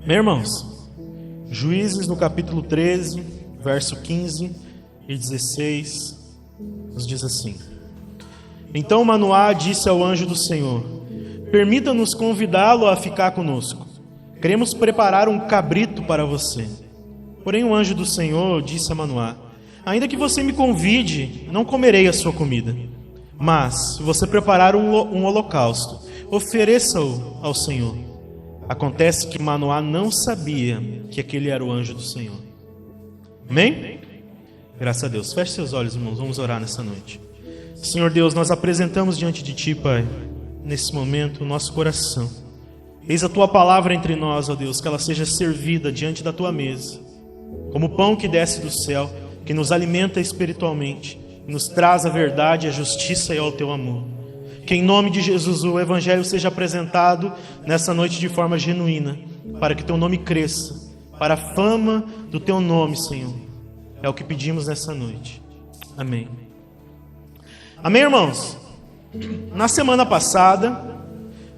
Meus irmãos, Juízes no capítulo 13, verso 15 e 16, nos diz assim: Então Manoá disse ao anjo do Senhor: Permita-nos convidá-lo a ficar conosco. Queremos preparar um cabrito para você. Porém o anjo do Senhor disse a Manoá: Ainda que você me convide, não comerei a sua comida. Mas, se você preparar um holocausto, ofereça-o ao Senhor. Acontece que Manoá não sabia que aquele era o anjo do Senhor. Amém? Graças a Deus. Feche seus olhos, irmãos. Vamos orar nessa noite. Senhor Deus, nós apresentamos diante de Ti, Pai, nesse momento, o nosso coração. Eis a Tua palavra entre nós, ó Deus, que ela seja servida diante da Tua mesa, como pão que desce do céu, que nos alimenta espiritualmente, nos traz a verdade, a justiça e ao Teu amor. Que em nome de Jesus o Evangelho seja apresentado nessa noite de forma genuína, para que Teu nome cresça, para a fama do Teu nome, Senhor. É o que pedimos nessa noite. Amém. Amém, irmãos? Na semana passada,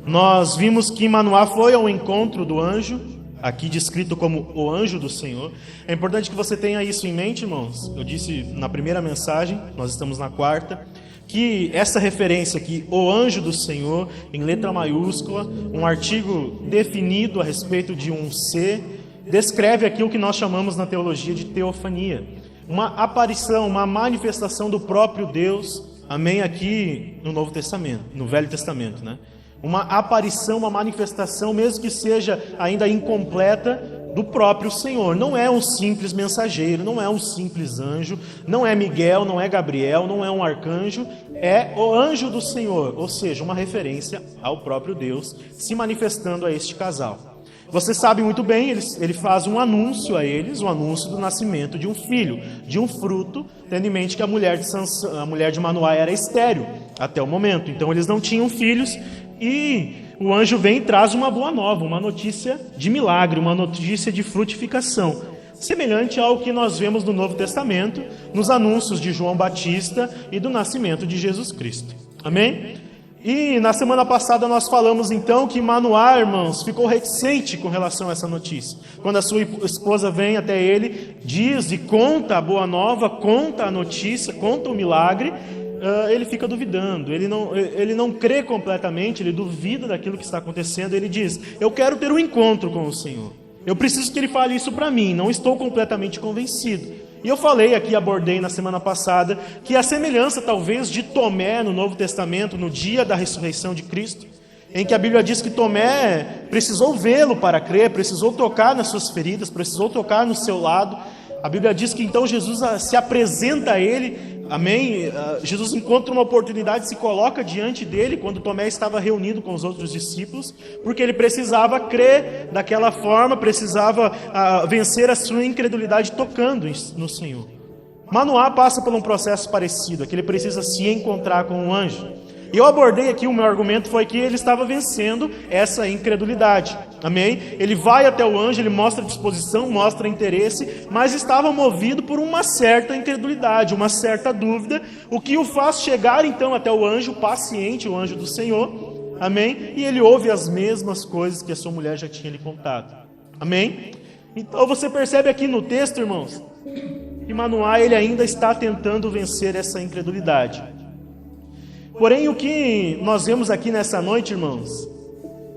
nós vimos que Manoá foi ao encontro do anjo, aqui descrito como o anjo do Senhor. É importante que você tenha isso em mente, irmãos. Eu disse na primeira mensagem, nós estamos na quarta, que essa referência aqui, o anjo do Senhor, em letra maiúscula, um artigo definido a respeito de um ser, descreve aquilo que nós chamamos na teologia de teofania. Uma aparição, uma manifestação do próprio Deus, amém, aqui no Novo Testamento, no Velho Testamento, né? Uma aparição, uma manifestação, mesmo que seja ainda incompleta, do próprio Senhor. Não é um simples mensageiro, não é um simples anjo, não é Miguel, não é Gabriel, não é um arcanjo, é o anjo do Senhor, ou seja, uma referência ao próprio Deus se manifestando a este casal. Você sabe muito bem, ele faz um anúncio a eles, um anúncio do nascimento de um filho, de um fruto, tendo em mente que a mulher de Manoá era estéril até o momento, então eles não tinham filhos, e o anjo vem e traz uma boa nova, uma notícia de milagre, uma notícia de frutificação, semelhante ao que nós vemos no Novo Testamento, nos anúncios de João Batista e do nascimento de Jesus Cristo. Amém? E na semana passada nós falamos então que Manoá, irmãos, ficou reticente com relação a essa notícia. Quando a sua esposa vem até ele, diz e conta a boa nova, conta a notícia, conta o milagre, ele fica duvidando, ele não crê completamente, ele duvida daquilo que está acontecendo, ele diz: eu quero ter um encontro com o Senhor, eu preciso que Ele fale isso para mim, não estou completamente convencido. E eu falei aqui, abordei na semana passada, que a semelhança talvez de Tomé no Novo Testamento, no dia da ressurreição de Cristo, em que a Bíblia diz que Tomé precisou vê-lo para crer, precisou tocar nas suas feridas, precisou tocar no seu lado. A Bíblia diz que então Jesus se apresenta a ele, amém? Jesus encontra uma oportunidade, se coloca diante dele, quando Tomé estava reunido com os outros discípulos, porque ele precisava crer daquela forma, precisava vencer a sua incredulidade tocando no Senhor. Manoá passa por um processo parecido, que ele precisa se encontrar com um anjo. E eu abordei aqui, o meu argumento foi que ele estava vencendo essa incredulidade, amém? Ele vai até o anjo, ele mostra disposição, mostra interesse, mas estava movido por uma certa incredulidade, uma certa dúvida, o que o faz chegar então até o anjo paciente, o anjo do Senhor, amém? E ele ouve as mesmas coisas que a sua mulher já tinha lhe contado, amém? Então você percebe aqui no texto, irmãos, que Manoá ele ainda está tentando vencer essa incredulidade. Porém, o que nós vemos aqui nessa noite, irmãos,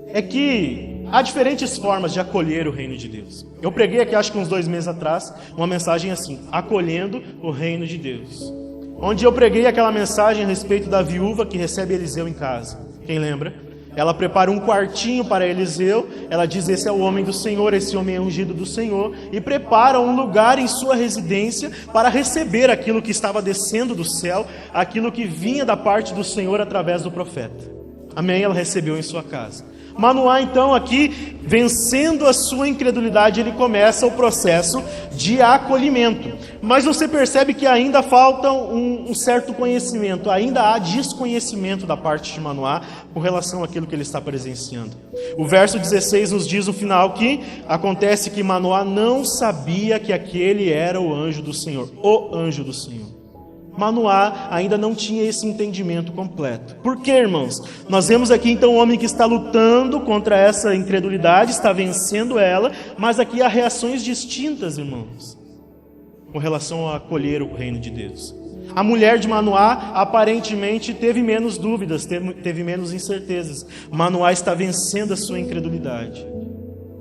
é que há diferentes formas de acolher o reino de Deus. Eu preguei aqui, acho que uns 2 meses atrás, uma mensagem assim: acolhendo o reino de Deus. Onde eu preguei aquela mensagem a respeito da viúva que recebe Eliseu em casa. Quem lembra? Ela prepara um quartinho para Eliseu, ela diz: esse é o homem do Senhor, esse homem é ungido do Senhor, e prepara um lugar em sua residência para receber aquilo que estava descendo do céu, aquilo que vinha da parte do Senhor através do profeta. Amém? Ela recebeu em sua casa. Manoá então aqui, vencendo a sua incredulidade, ele começa o processo de acolhimento. Mas você percebe que ainda falta um certo conhecimento, ainda há desconhecimento da parte de Manoá com relação àquilo que ele está presenciando. O verso 16 nos diz no final que acontece que Manoá não sabia que aquele era o anjo do Senhor, o anjo do Senhor. Manoá ainda não tinha esse entendimento completo. Por quê, irmãos? Nós vemos aqui então um homem que está lutando contra essa incredulidade, está vencendo ela, mas aqui há reações distintas, irmãos, com relação a acolher o reino de Deus. A mulher de Manoá aparentemente teve menos dúvidas, teve menos incertezas. Manoá está vencendo a sua incredulidade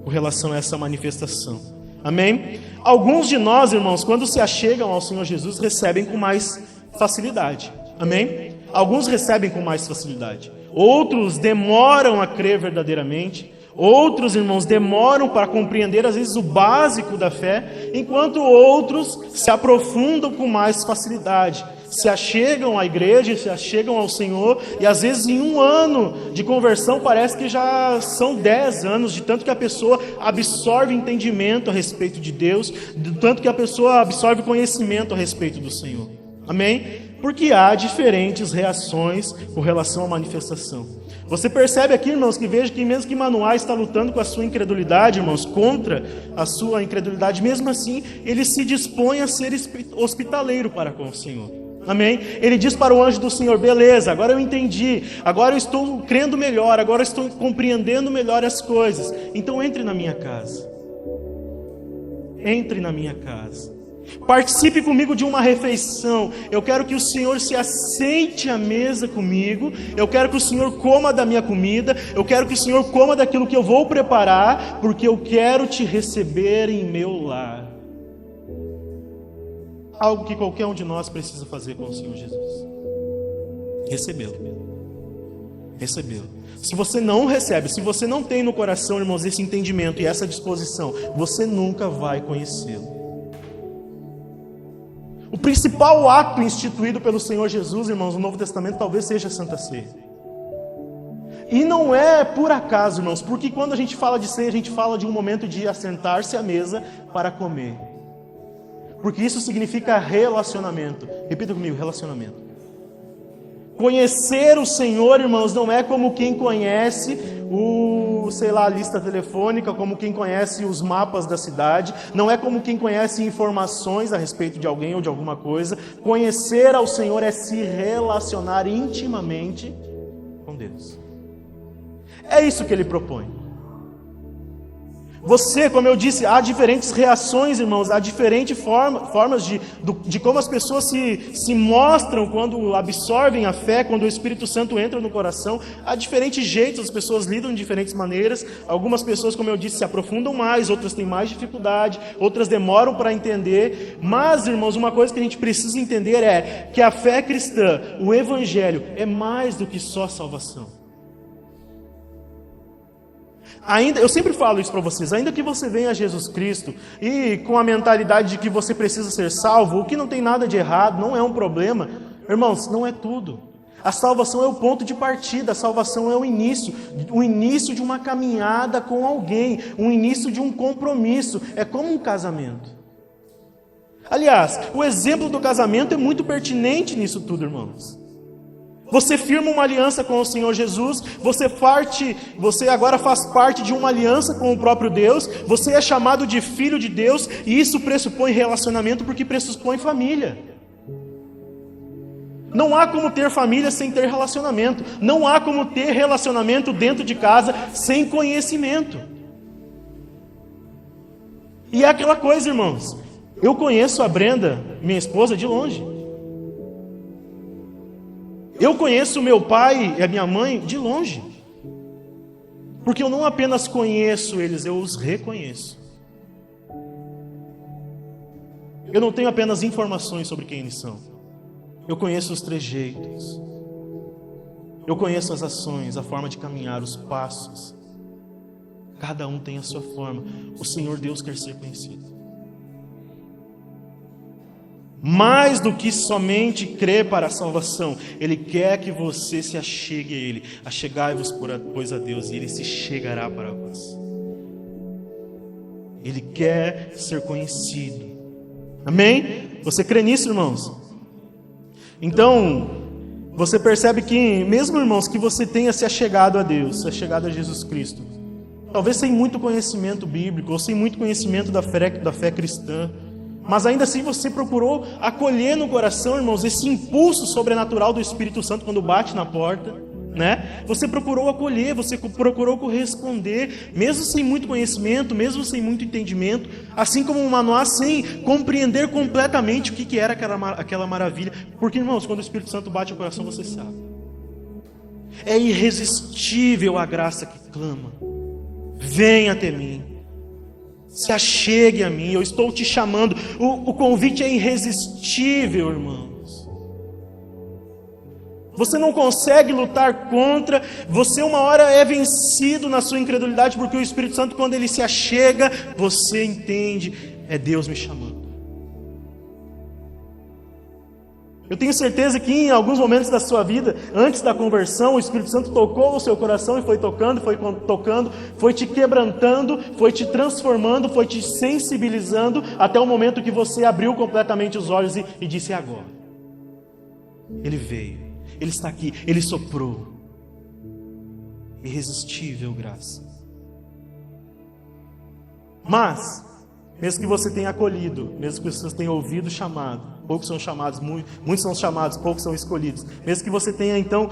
com relação a essa manifestação. Amém? Alguns de nós, irmãos, quando se achegam ao Senhor Jesus, recebem com mais facilidade. Amém? Alguns recebem com mais facilidade. Outros demoram a crer verdadeiramente. Outros, irmãos, demoram para compreender, às vezes, o básico da fé, enquanto outros se aprofundam com mais facilidade. Se achegam à igreja, se achegam ao Senhor, e às vezes em um ano de conversão parece que já são 10 anos, de tanto que a pessoa absorve entendimento a respeito de Deus, de tanto que a pessoa absorve conhecimento a respeito do Senhor. Amém? Porque há diferentes reações com relação à manifestação. Você percebe aqui, irmãos, que veja que mesmo que Manoá está lutando com a sua incredulidade, irmãos, contra a sua incredulidade, mesmo assim, ele se dispõe a ser hospitaleiro para com o Senhor. Amém? Ele diz para o anjo do Senhor: beleza, agora eu entendi, agora eu estou crendo melhor, agora eu estou compreendendo melhor as coisas. Então entre na minha casa. Entre na minha casa. Participe comigo de uma refeição. Eu quero que o Senhor se assente à mesa comigo. Eu quero que o Senhor coma da minha comida. Eu quero que o Senhor coma daquilo que eu vou preparar, porque eu quero te receber em meu lar. Algo que qualquer um de nós precisa fazer com o Senhor Jesus: recebê-lo. Recebê-lo. Se você não recebe, se você não tem no coração, irmãos, esse entendimento e essa disposição, você nunca vai conhecê-lo. O principal ato instituído pelo Senhor Jesus, irmãos, no Novo Testamento, talvez seja a Santa Ceia. E não é por acaso, irmãos, porque quando a gente fala de ceia, a gente fala de um momento de assentar-se à mesa para comer. Porque isso significa relacionamento. Repita comigo: relacionamento. Conhecer o Senhor, irmãos, não é como quem conhece a lista telefônica, como quem conhece os mapas da cidade, não é como quem conhece informações a respeito de alguém ou de alguma coisa. Conhecer ao Senhor é se relacionar intimamente com Deus. É isso que Ele propõe. Você, como eu disse, há diferentes reações, irmãos, há diferentes formas de como as pessoas se mostram quando absorvem a fé, quando o Espírito Santo entra no coração. Há diferentes jeitos, as pessoas lidam de diferentes maneiras. Algumas pessoas, como eu disse, se aprofundam mais, outras têm mais dificuldade, outras demoram para entender. Mas, irmãos, uma coisa que a gente precisa entender é que a fé cristã, o Evangelho, é mais do que só salvação. Eu sempre falo isso para vocês: ainda que você venha a Jesus Cristo e com a mentalidade de que você precisa ser salvo, o que não tem nada de errado, não é um problema, irmãos, não é tudo. A salvação é o ponto de partida, a salvação é o início de uma caminhada com alguém, o início de um compromisso, é como um casamento. Aliás, o exemplo do casamento é muito pertinente nisso tudo, irmãos. Você firma uma aliança com o Senhor Jesus, você agora faz parte de uma aliança com o próprio Deus, você é chamado de filho de Deus, e isso pressupõe relacionamento, porque pressupõe família. Não há como ter família sem ter relacionamento, não há como ter relacionamento dentro de casa sem conhecimento. E é aquela coisa, irmãos, eu conheço a Brenda, minha esposa, de longe. Eu conheço o meu pai e a minha mãe de longe. Porque eu não apenas conheço eles, eu os reconheço. Eu não tenho apenas informações sobre quem eles são. Eu conheço os trejeitos. Eu conheço as ações, a forma de caminhar, os passos. Cada um tem a sua forma. O Senhor Deus quer ser conhecido. Mais do que somente crer para a salvação, Ele quer que você se achegue a Ele. Achegai-vos, pois, a Deus, e Ele se chegará para vós. Ele quer ser conhecido. Amém? Você crê nisso, irmãos? Então, você percebe que, mesmo, irmãos, que você tenha se achegado a Deus, se achegado a Jesus Cristo, talvez sem muito conhecimento bíblico, ou sem muito conhecimento da fé cristã, Mas ainda assim você procurou acolher no coração, irmãos, esse impulso sobrenatural do Espírito Santo quando bate na porta, né? Você procurou acolher, você procurou corresponder, mesmo sem muito conhecimento, mesmo sem muito entendimento, assim como o Manoá, sem compreender completamente o que era aquela maravilha. Porque, irmãos, quando o Espírito Santo bate no coração, você sabe. É irresistível a graça que clama. Venha até mim. Se achegue a mim, eu estou te chamando. O convite é irresistível, irmãos. Você não consegue lutar contra. Você uma hora é vencido na sua incredulidade, porque o Espírito Santo, quando ele se achega, você entende, é Deus me chamando. Eu tenho certeza que em alguns momentos da sua vida, antes da conversão, o Espírito Santo tocou o seu coração e foi tocando, foi te quebrantando, foi te transformando, foi te sensibilizando, até o momento que você abriu completamente os olhos e disse: é agora. Ele veio, Ele está aqui, Ele soprou. Irresistível graça. Mas, mesmo que você tenha acolhido, mesmo que você tenha ouvido o chamado, poucos são chamados, muitos são chamados, poucos são escolhidos. Mesmo que você tenha então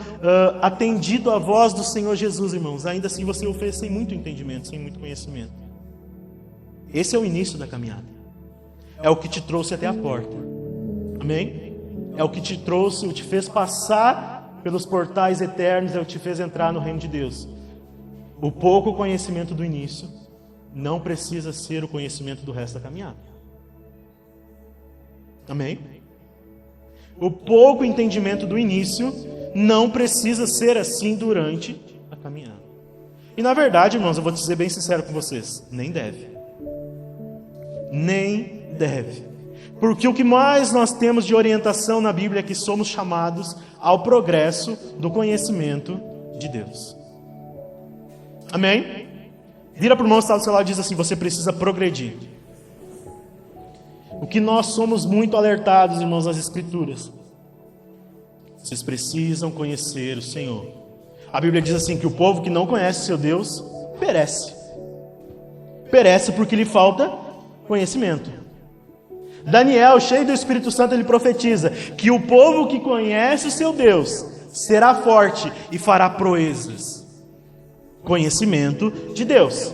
atendido a voz do Senhor Jesus, irmãos, ainda assim você o fez sem muito entendimento, sem muito conhecimento. Esse é o início da caminhada. É o que te trouxe até a porta. Amém? É o que te trouxe, o te fez passar pelos portais eternos, é o que te fez entrar no reino de Deus. O pouco conhecimento do início não precisa ser o conhecimento do resto da caminhada. Amém? O pouco entendimento do início não precisa ser assim durante a caminhada. E na verdade, irmãos, eu vou dizer bem sincero com vocês, nem deve. Nem deve. Porque o que mais nós temos de orientação na Bíblia é que somos chamados ao progresso do conhecimento de Deus. Amém? Vira para o irmão que está do seu lado e diz assim: você precisa progredir. O que nós somos muito alertados, irmãos, nas Escrituras. Vocês precisam conhecer o Senhor. A Bíblia diz assim que o povo que não conhece seu Deus perece. Perece porque lhe falta conhecimento. Daniel, cheio do Espírito Santo, ele profetiza que o povo que conhece o seu Deus será forte e fará proezas. Conhecimento de Deus.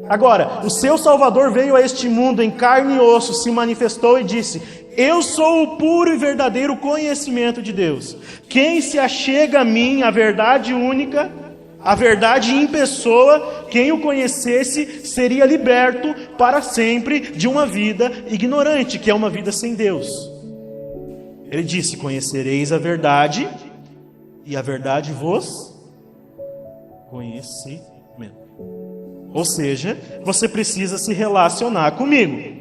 Agora, o seu Salvador veio a este mundo em carne e osso, se manifestou e disse: eu sou o puro e verdadeiro conhecimento de Deus. Quem se achega a mim, a verdade única, a verdade em pessoa, quem o conhecesse seria liberto para sempre de uma vida ignorante, que é uma vida sem Deus. Ele disse: conhecereis a verdade, e a verdade vos conhecerá. Ou seja, você precisa se relacionar comigo.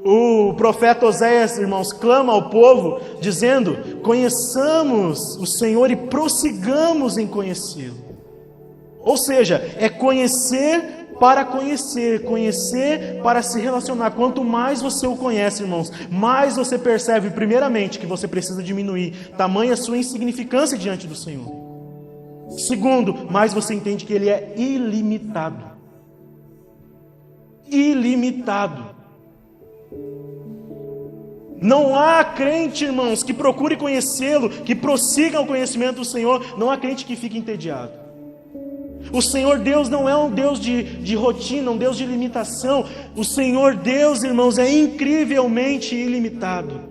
O profeta Oséias, irmãos, clama ao povo, dizendo: conheçamos o Senhor e prossigamos em conhecê-lo. Ou seja, é conhecer para conhecer, conhecer para se relacionar. Quanto mais você o conhece, irmãos, mais você percebe, primeiramente, que você precisa diminuir tamanha sua insignificância diante do Senhor. Segundo, mais você entende que Ele é ilimitado. Ilimitado. Não há crente, irmãos, que procure conhecê-lo, que prossiga o conhecimento do Senhor. Não há crente que fique entediado. O Senhor Deus não é um Deus de rotina, um Deus de limitação. O Senhor Deus, irmãos, é incrivelmente ilimitado.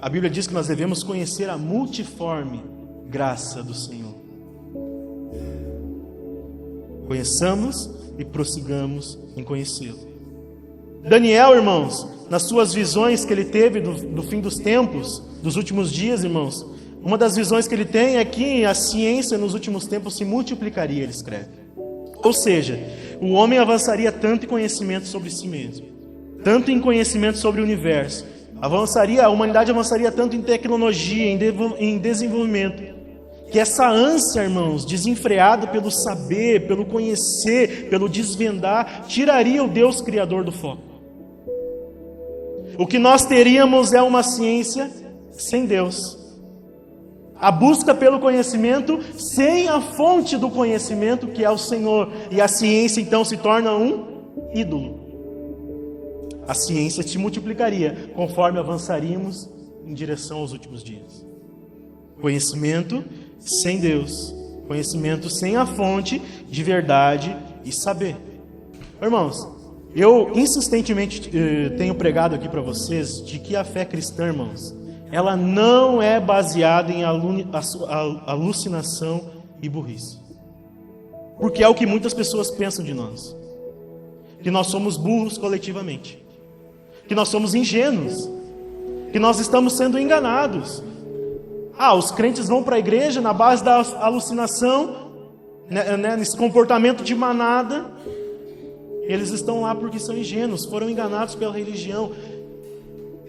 A Bíblia diz que nós devemos conhecer a multiforme graça do Senhor. Conheçamos e prossigamos em conhecê-lo. Daniel, irmãos, nas suas visões que ele teve do fim dos tempos, dos últimos dias, irmãos, uma das visões que ele tem é que a ciência nos últimos tempos se multiplicaria, ele escreve. Ou seja, o homem avançaria tanto em conhecimento sobre si mesmo, tanto em conhecimento sobre o universo, a humanidade avançaria tanto em tecnologia, em desenvolvimento, que essa ânsia, irmãos, desenfreada pelo saber, pelo conhecer, pelo desvendar, tiraria o Deus Criador do foco. O que nós teríamos é uma ciência sem Deus. A busca pelo conhecimento sem a fonte do conhecimento, que é o Senhor. E a ciência então se torna um ídolo. A ciência se multiplicaria conforme avançaríamos em direção aos últimos dias. Conhecimento sem Deus, conhecimento sem a fonte de verdade e saber. Irmãos, eu insistentemente tenho pregado aqui para vocês de que a fé cristã, irmãos, ela não é baseada em alucinação e burrice. Porque é o que muitas pessoas pensam de nós. Que nós somos burros coletivamente. Que nós somos ingênuos. Que nós estamos sendo enganados. Os crentes vão para a igreja na base da alucinação, nesse comportamento de manada. Eles estão lá porque são ingênuos, foram enganados pela religião.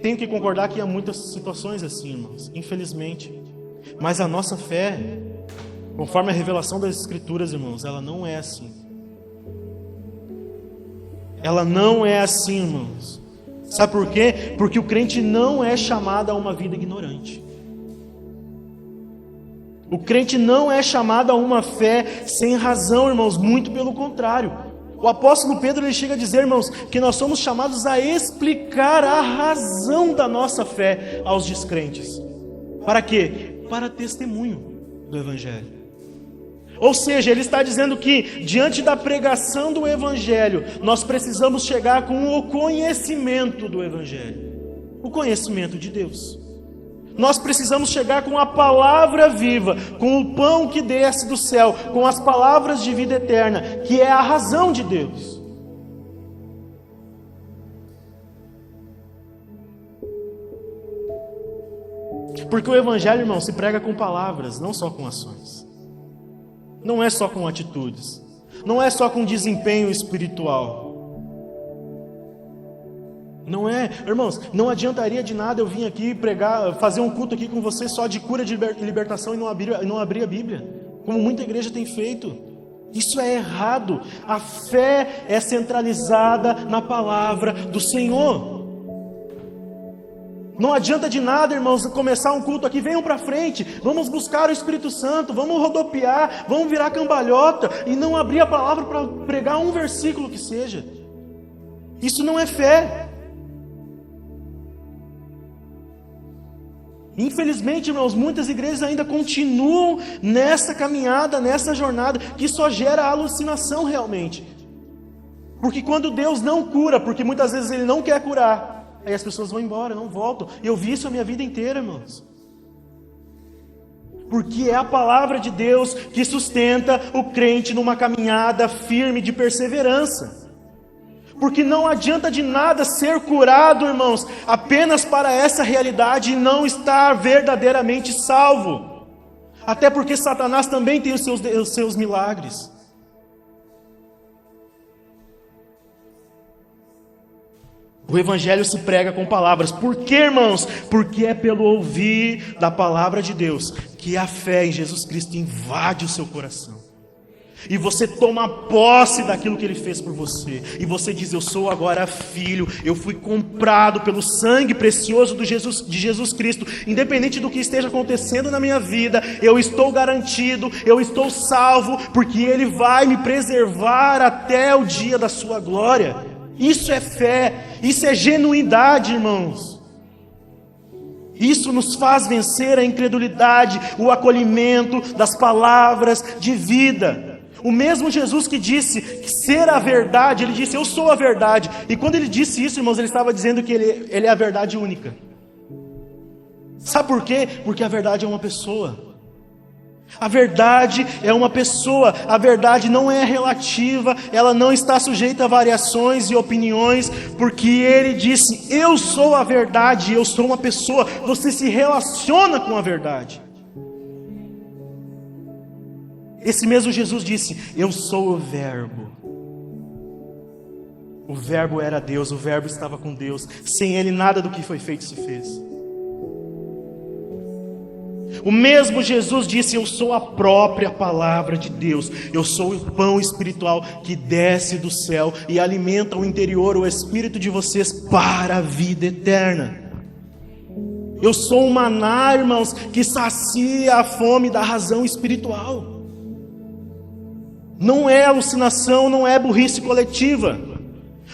Tenho que concordar que há muitas situações assim, irmãos, infelizmente. Mas a nossa fé, conforme a revelação das Escrituras, irmãos, ela não é assim. Ela não é assim, irmãos. Sabe por quê? Porque o crente não é chamado a uma vida ignorante. O crente não é chamado a uma fé sem razão, irmãos, muito pelo contrário. O apóstolo Pedro, ele chega a dizer, irmãos, que nós somos chamados a explicar a razão da nossa fé aos descrentes. Para quê? Para testemunho do Evangelho. Ou seja, ele está dizendo que, diante da pregação do Evangelho, nós precisamos chegar com o conhecimento do Evangelho. O conhecimento de Deus. Nós precisamos chegar com a palavra viva, com o pão que desce do céu, com as palavras de vida eterna, que é a razão de Deus. Porque o Evangelho, irmão, se prega com palavras, não só com ações. Não é só com atitudes. Não é só com desempenho espiritual. Não é, irmãos, não adiantaria de nada eu vir aqui pregar, fazer um culto aqui com você só de cura de libertação e não abrir a Bíblia, como muita igreja tem feito. Isso é errado. A fé é centralizada na palavra do Senhor. Não adianta de nada, irmãos, começar um culto aqui, venham para frente, vamos buscar o Espírito Santo, vamos rodopiar, vamos virar cambalhota e não abrir a palavra para pregar um versículo que seja. Isso não é fé. Infelizmente, irmãos, muitas igrejas ainda continuam nessa caminhada, nessa jornada, que só gera alucinação realmente. Porque quando Deus não cura, porque muitas vezes Ele não quer curar, aí as pessoas vão embora, não voltam. Eu vi isso a minha vida inteira, irmãos. Porque é a palavra de Deus que sustenta o crente numa caminhada firme de perseverança. Porque não adianta de nada ser curado, irmãos, apenas para essa realidade e não estar verdadeiramente salvo. Até porque Satanás também tem os seus milagres. O Evangelho se prega com palavras. Por quê, irmãos? Porque é pelo ouvir da palavra de Deus que a fé em Jesus Cristo invade o seu coração. E você toma posse daquilo que Ele fez por você. E você diz, eu sou agora filho. Eu fui comprado pelo sangue precioso de Jesus Cristo. Independente do que esteja acontecendo na minha vida, eu estou garantido, eu estou salvo, porque Ele vai me preservar até o dia da sua glória. Isso é fé, isso é genuidade, irmãos. Isso nos faz vencer a incredulidade, o acolhimento das palavras de vida. O mesmo Jesus que disse que ser a verdade, Ele disse, eu sou a verdade. E quando Ele disse isso, irmãos, Ele estava dizendo que Ele é a verdade única. Sabe por quê? Porque a verdade é uma pessoa. A verdade é uma pessoa. A verdade não é relativa, ela não está sujeita a variações e opiniões, porque Ele disse, eu sou a verdade, eu sou uma pessoa. Você se relaciona com a verdade. Esse mesmo Jesus disse, eu sou o Verbo. O Verbo era Deus, o Verbo estava com Deus. Sem Ele nada do que foi feito se fez. O mesmo Jesus disse, eu sou a própria palavra de Deus. Eu sou o pão espiritual que desce do céu e alimenta o interior, o espírito de vocês para a vida eterna. Eu sou um maná, irmãos, que sacia a fome da razão espiritual. Não é alucinação, não é burrice coletiva.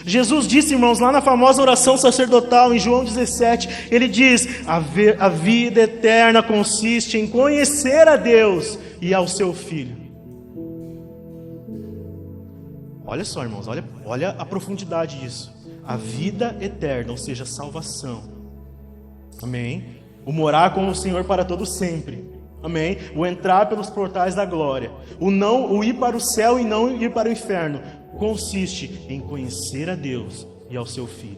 Jesus disse, irmãos, lá na famosa oração sacerdotal, em João 17, ele diz: a vida eterna consiste em conhecer a Deus e ao seu Filho. Olha só, irmãos, olha a profundidade disso. A vida eterna, ou seja, salvação. Amém? O morar com o Senhor para todo sempre. Amém? O entrar pelos portais da glória. O ir para o céu e não ir para o inferno. Consiste em conhecer a Deus e ao seu Filho.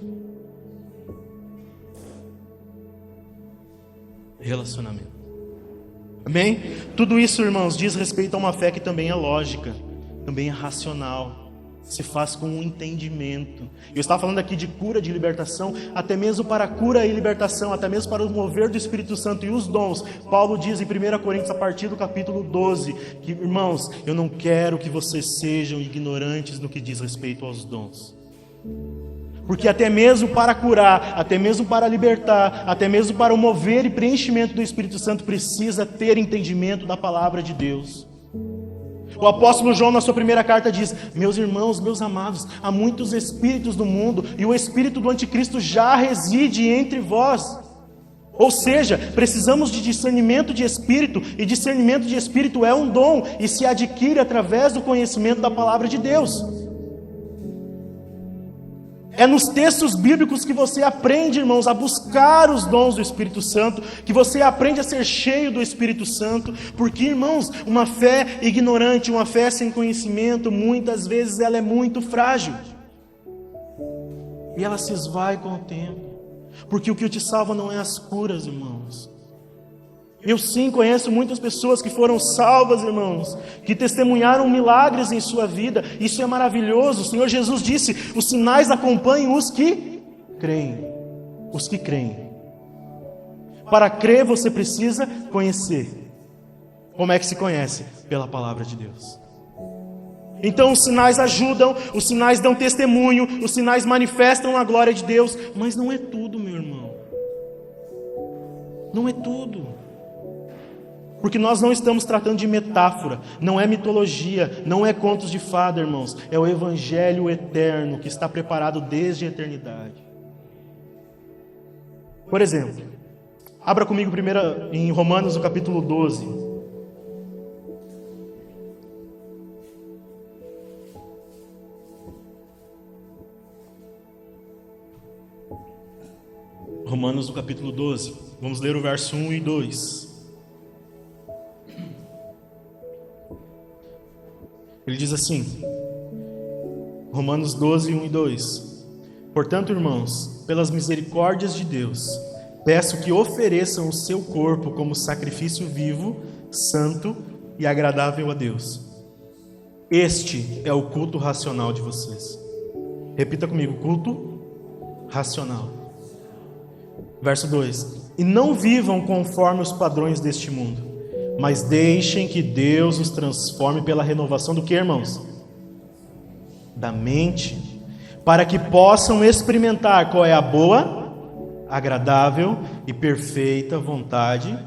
Relacionamento. Amém? Tudo isso, irmãos, diz respeito a uma fé que também é lógica, também é racional. Se faz com um entendimento. Eu estava falando aqui de cura, de libertação, até mesmo para a cura e libertação, até mesmo para o mover do Espírito Santo e os dons. Paulo diz em 1 Coríntios, a partir do capítulo 12, que, irmãos, eu não quero que vocês sejam ignorantes no que diz respeito aos dons. Porque até mesmo para curar, até mesmo para libertar, até mesmo para o mover e preenchimento do Espírito Santo, precisa ter entendimento da palavra de Deus. O apóstolo João, na sua primeira carta, diz: meus irmãos, meus amados, há muitos espíritos do mundo e o espírito do anticristo já reside entre vós. Ou seja, precisamos de discernimento de espírito, e discernimento de espírito é um dom e se adquire através do conhecimento da palavra de Deus. É nos textos bíblicos que você aprende, irmãos, a buscar os dons do Espírito Santo, que você aprende a ser cheio do Espírito Santo, porque, irmãos, uma fé ignorante, uma fé sem conhecimento, muitas vezes ela é muito frágil. E ela se esvai com o tempo, porque o que te salva não é as curas, irmãos. Eu sim conheço muitas pessoas que foram salvas, irmãos, que testemunharam milagres em sua vida. Isso é maravilhoso. O Senhor Jesus disse: os sinais acompanham os que creem. Os que creem. Para crer você precisa conhecer. Como é que se conhece? Pela palavra de Deus. Então os sinais ajudam, os sinais dão testemunho, os sinais manifestam a glória de Deus. Mas não é tudo, meu irmão. Não é tudo. Porque nós não estamos tratando de metáfora, não é mitologia, não é contos de fada, irmãos. É o evangelho eterno que está preparado desde a eternidade. Por exemplo, abra comigo primeiro em Romanos, no capítulo 12. Romanos, no capítulo 12. Vamos ler o verso 1 e 2. Ele diz assim, Romanos 12, 1 e 2: portanto, irmãos, pelas misericórdias de Deus, peço que ofereçam o seu corpo como sacrifício vivo, santo e agradável a Deus. Este é o culto racional de vocês. Repita comigo: culto racional. Verso 2: e não vivam conforme os padrões deste mundo, mas deixem que Deus os transforme pela renovação do que, irmãos? Da mente, para que possam experimentar qual é a boa, agradável e perfeita vontade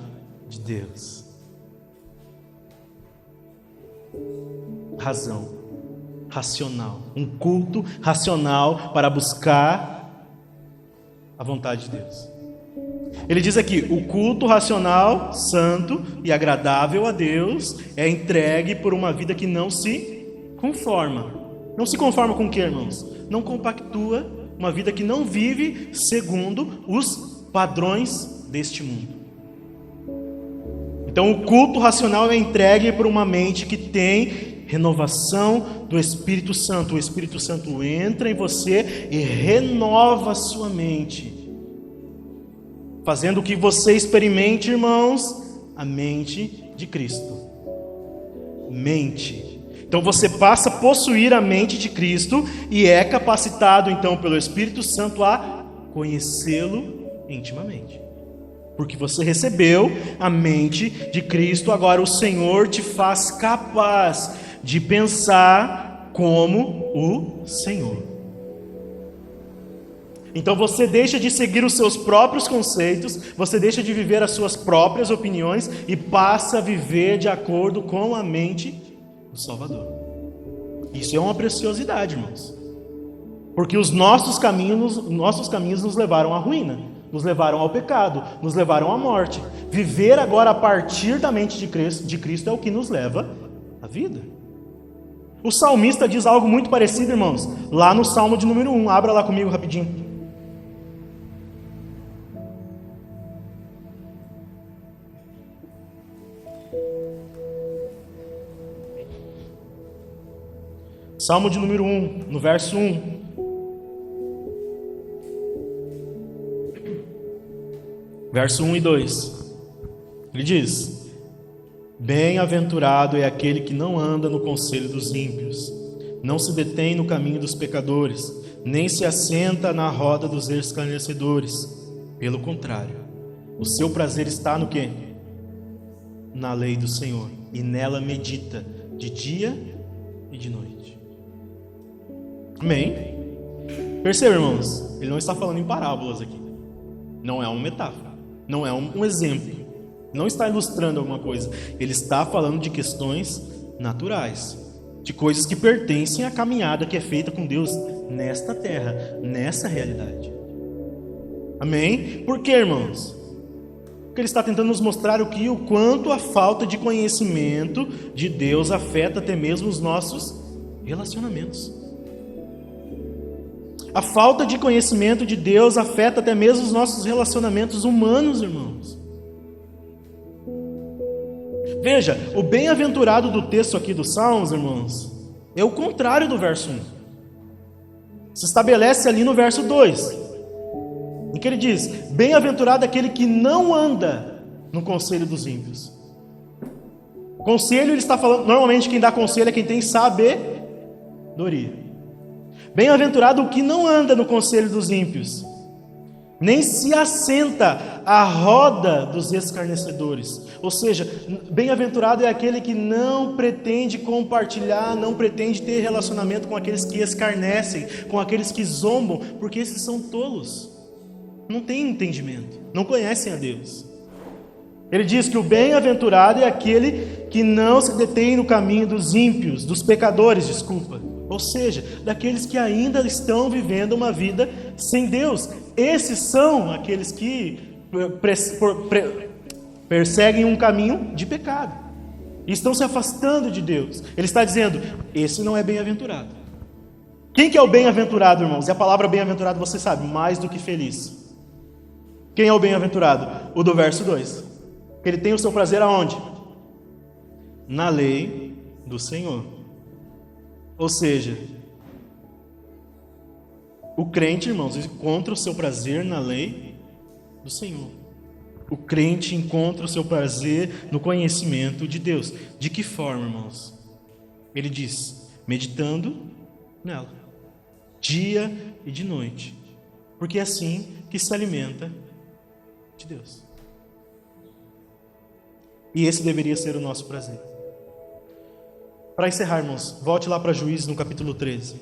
de Deus. Razão, racional, um culto racional para buscar a vontade de Deus. Ele diz aqui: o culto racional, santo e agradável a Deus é entregue por uma vida que não se conforma. Não se conforma com o que, irmãos? Não compactua, uma vida que não vive segundo os padrões deste mundo. Então o culto racional é entregue por uma mente que tem renovação do Espírito Santo. O Espírito Santo entra em você e renova a sua mente, fazendo que você experimente, irmãos, a mente de Cristo. Mente. Então você passa a possuir a mente de Cristo e é capacitado então pelo Espírito Santo a conhecê-lo intimamente. Porque você recebeu a mente de Cristo, agora o Senhor te faz capaz de pensar como o Senhor. Então você deixa de seguir os seus próprios conceitos, você deixa de viver as suas próprias opiniões e passa a viver de acordo com a mente do Salvador. Isso é uma preciosidade, irmãos. Porque os nossos caminhos nos levaram à ruína, nos levaram ao pecado, nos levaram à morte. Viver agora a partir da mente de Cristo é o que nos leva à vida. O salmista diz algo muito parecido, irmãos, lá no Salmo de número 1. Abra lá comigo rapidinho. Salmo de número 1, no verso 1. Verso 1 e 2. Ele diz: Bem-aventurado é aquele que não anda no conselho dos ímpios, não se detém no caminho dos pecadores, nem se assenta na roda dos escarnecedores. Pelo contrário, o seu prazer está no quê? Na lei do Senhor, e nela medita de dia e de noite. Amém? Perceba, irmãos, ele não está falando em parábolas aqui. Não é uma metáfora, não é um exemplo, não está ilustrando alguma coisa. Ele está falando de questões naturais, de coisas que pertencem à caminhada que é feita com Deus nesta terra, nessa realidade. Amém? Por quê, irmãos? Porque ele está tentando nos mostrar o quanto a falta de conhecimento de Deus afeta até mesmo os nossos relacionamentos. A falta de conhecimento de Deus afeta até mesmo os nossos relacionamentos humanos, irmãos. Veja, o bem-aventurado do texto aqui dos Salmos, irmãos, é o contrário do verso 1. Se estabelece ali no verso 2, em que ele diz: Bem-aventurado aquele que não anda no conselho dos ímpios. Conselho, ele está falando, normalmente quem dá conselho é quem tem sabedoria. Bem-aventurado o que não anda no conselho dos ímpios, nem se assenta à roda dos escarnecedores. Ou seja, bem-aventurado é aquele que não pretende compartilhar, não pretende ter relacionamento com aqueles que escarnecem, com aqueles que zombam, porque esses são tolos, não têm entendimento, não conhecem a Deus. Ele diz que o bem-aventurado é aquele que não se detém no caminho dos ímpios, dos pecadores, ou seja, daqueles que ainda estão vivendo uma vida sem Deus. Esses são aqueles que perseguem um caminho de pecado e estão se afastando de Deus. Ele está dizendo: esse não é bem-aventurado. Quem que é o bem-aventurado, irmãos? E a palavra bem-aventurado, você sabe, mais do que feliz. Quem é o bem-aventurado? O do verso 2. Ele tem o seu prazer aonde? Na lei do Senhor. Ou seja, o crente, irmãos, encontra o seu prazer na lei do Senhor. O crente encontra o seu prazer no conhecimento de Deus. De que forma, irmãos? Ele diz: meditando nela, dia e de noite, porque é assim que se alimenta de Deus. E esse deveria ser o nosso prazer. Para encerrar, irmãos, volte lá para Juízes no capítulo 13.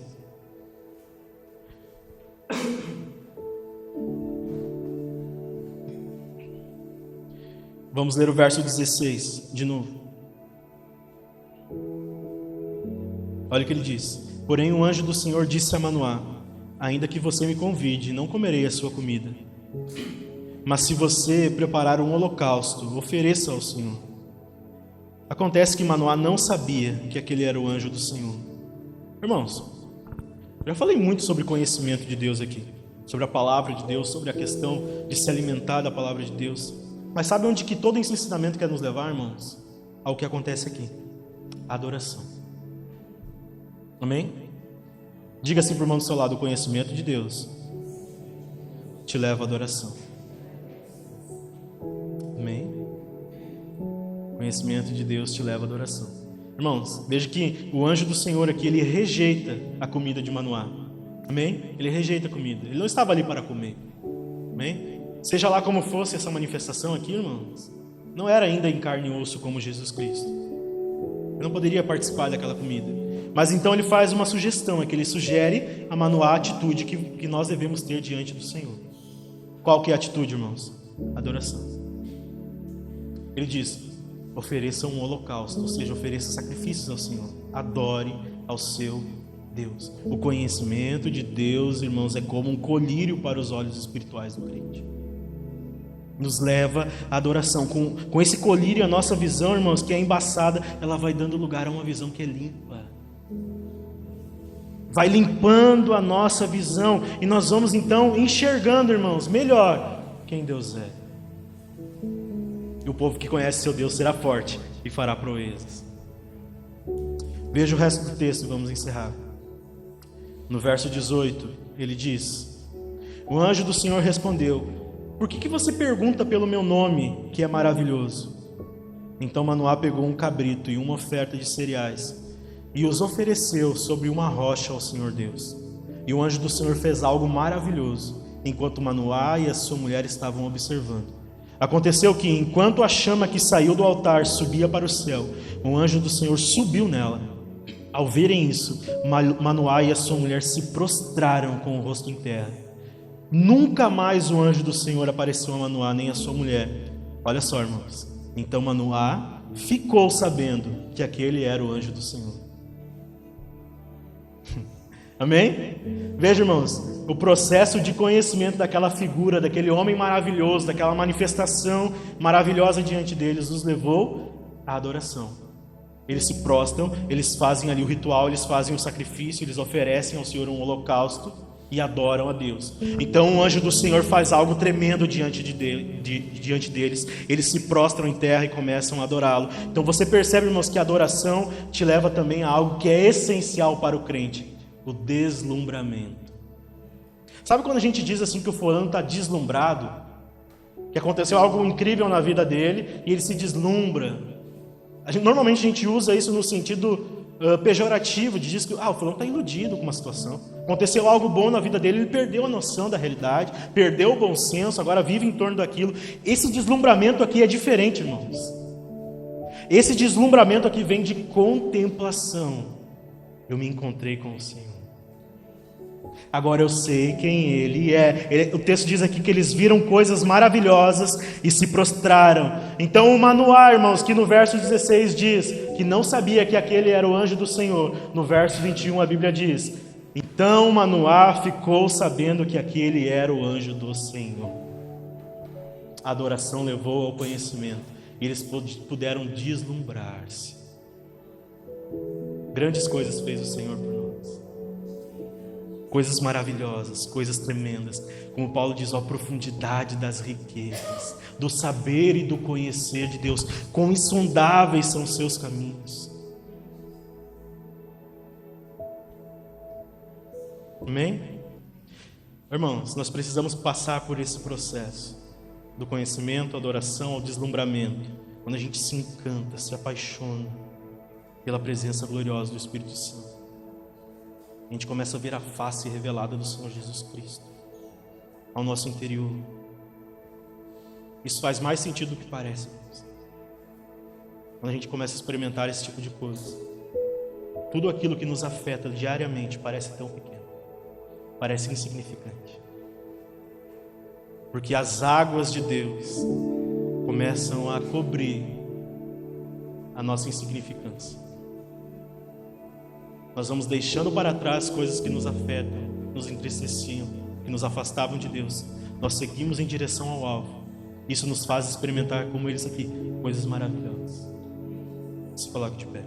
Vamos ler o verso 16 de novo. Olha o que ele diz: Porém o anjo do Senhor disse a Manoá: Ainda que você me convide, não comerei a sua comida. Mas se você preparar um holocausto, ofereça ao Senhor. Acontece que Manoá não sabia que aquele era o anjo do Senhor. Irmãos, já falei muito sobre conhecimento de Deus aqui, sobre a palavra de Deus, sobre a questão de se alimentar da palavra de Deus. Mas sabe onde que todo esse ensinamento quer nos levar, irmãos? Ao que acontece aqui: a adoração. Amém? Diga assim para o irmão do seu lado: o conhecimento de Deus te leva à adoração. Amém? O conhecimento de Deus te leva à adoração. Irmãos, veja que o anjo do Senhor aqui, ele rejeita a comida de Manoá. Amém? Ele rejeita a comida. Ele não estava ali para comer. Amém? Seja lá como fosse essa manifestação aqui, irmãos, não era ainda em carne e osso como Jesus Cristo. Ele não poderia participar daquela comida. Mas então ele faz uma sugestão, é que ele sugere a Manoá a atitude que nós devemos ter diante do Senhor. Qual que é a atitude, irmãos? Adoração. Ele diz: ofereça um holocausto, ou seja, ofereça sacrifícios ao Senhor. Adore ao seu Deus. O conhecimento de Deus, irmãos, é como um colírio para os olhos espirituais do crente. Nos leva à adoração. Com esse colírio, a nossa visão, irmãos, que é embaçada, ela vai dando lugar a uma visão que é limpa. Vai limpando a nossa visão. E nós vamos então enxergando, irmãos, melhor quem Deus é. E o povo que conhece seu Deus será forte e fará proezas. Veja o resto do texto, vamos encerrar. No verso 18, ele diz: o anjo do Senhor respondeu: por que você pergunta pelo meu nome, que é maravilhoso? Então Manoá pegou um cabrito e uma oferta de cereais e os ofereceu sobre uma rocha ao Senhor Deus. E o anjo do Senhor fez algo maravilhoso, enquanto Manoá e a sua mulher estavam observando. Aconteceu que, enquanto a chama que saiu do altar subia para o céu, o anjo do Senhor subiu nela. Ao verem isso, Manoá e a sua mulher se prostraram com o rosto em terra. Nunca mais o anjo do Senhor apareceu a Manoá nem a sua mulher. Olha só, irmãos. Então Manoá ficou sabendo que aquele era o anjo do Senhor. Amém? Veja, irmãos, o processo de conhecimento daquela figura, daquele homem maravilhoso, daquela manifestação maravilhosa diante deles, nos levou à adoração. Eles se prostram, eles fazem ali o ritual, eles fazem o sacrifício, eles oferecem ao Senhor um holocausto e adoram a Deus. Então o anjo do Senhor faz algo tremendo diante deles. Eles se prostram em terra e começam a adorá-lo. Então você percebe, irmãos, que a adoração te leva também a algo que é essencial para o crente: o deslumbramento. Sabe quando a gente diz assim que o fulano está deslumbrado? Que aconteceu algo incrível na vida dele e ele se deslumbra. Normalmente a gente usa isso no sentido pejorativo, de dizer que o fulano está iludido com uma situação. Aconteceu algo bom na vida dele, ele perdeu a noção da realidade, perdeu o bom senso, agora vive em torno daquilo. Esse deslumbramento aqui é diferente, irmãos. Esse deslumbramento aqui vem de contemplação. Eu me encontrei com o Senhor. Agora eu sei quem Ele é. O texto diz aqui que eles viram coisas maravilhosas e se prostraram. Então o Manoá, irmãos, que no verso 16 diz que não sabia que aquele era o anjo do Senhor, no verso 21 a Bíblia diz: então Manoá ficou sabendo que aquele era o anjo do Senhor. A adoração levou ao conhecimento e eles puderam deslumbrar-se. Grandes coisas fez o Senhor por nós. Coisas maravilhosas, coisas tremendas. Como Paulo diz, a profundidade das riquezas, do saber e do conhecer de Deus. Quão insondáveis são os seus caminhos. Amém? Irmãos, nós precisamos passar por esse processo do conhecimento, adoração, ao deslumbramento. Quando a gente se encanta, se apaixona pela presença gloriosa do Espírito Santo. A gente começa a ver a face revelada do Senhor Jesus Cristo ao nosso interior. Isso faz mais sentido do que parece, irmãos. Quando a gente começa a experimentar esse tipo de coisa, tudo aquilo que nos afeta diariamente parece tão pequeno, parece insignificante, porque as águas de Deus começam a cobrir a nossa insignificância. Nós vamos deixando para trás coisas que nos afetam, nos entristeciam, que nos afastavam de Deus. Nós seguimos em direção ao alvo. Isso nos faz experimentar, como eles aqui, coisas maravilhosas. Se coloque de pé.